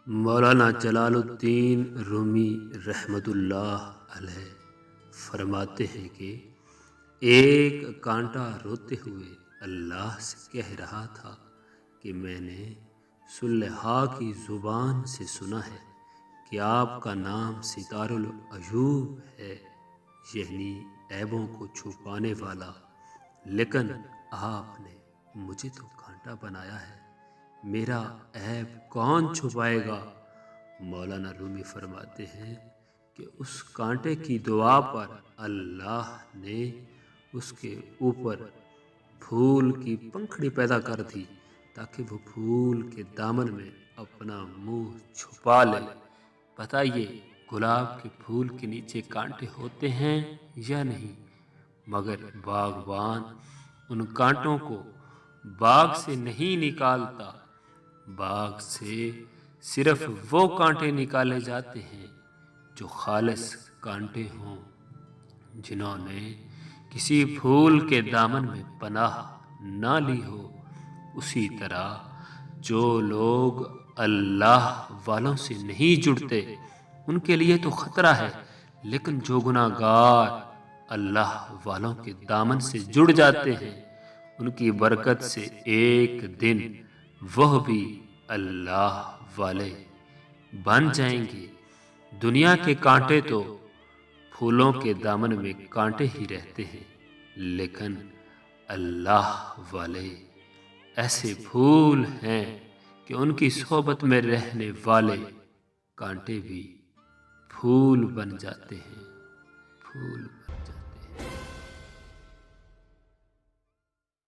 مولانا جلال الدین رومی رحمۃ اللہ علیہ فرماتے ہیں کہ ایک کانٹا روتے ہوئے اللہ سے کہہ رہا تھا کہ میں نے صلحاء کی زبان سے سنا ہے کہ آپ کا نام ستار العیوب ہے، یعنی عیبوں کو چھپانے والا، لیکن آپ نے مجھے تو کانٹا بنایا ہے، میرا عیب کون چھپائے گا؟ مولانا رومی فرماتے ہیں کہ اس کانٹے کی دعا پر اللہ نے اس کے اوپر پھول کی پنکھڑی پیدا کر دی تاکہ وہ پھول کے دامن میں اپنا منہ چھپا لے۔ بتائیے، گلاب کے پھول کے نیچے کانٹے ہوتے ہیں یا نہیں؟ مگر باغبان ان کانٹوں کو باغ سے نہیں نکالتا، باغ سے صرف وہ کانٹے نکالے جاتے ہیں جو خالص کانٹے ہوں، جنہوں نے کسی پھول کے دامن میں پناہ نہ لی ہو۔ اسی طرح جو لوگ اللہ والوں سے نہیں جڑتے ان کے لیے تو خطرہ ہے، لیکن جو گناہ گار اللہ والوں کے دامن سے جڑ جاتے ہیں ان کی برکت سے ایک دن وہ بھی اللہ والے بن جائیں گے۔ دنیا کے کانٹے تو پھولوں کے دامن میں کانٹے ہی رہتے ہیں، لیکن اللہ والے ایسے پھول ہیں کہ ان کی صحبت میں رہنے والے کانٹے بھی پھول بن جاتے ہیں، پھول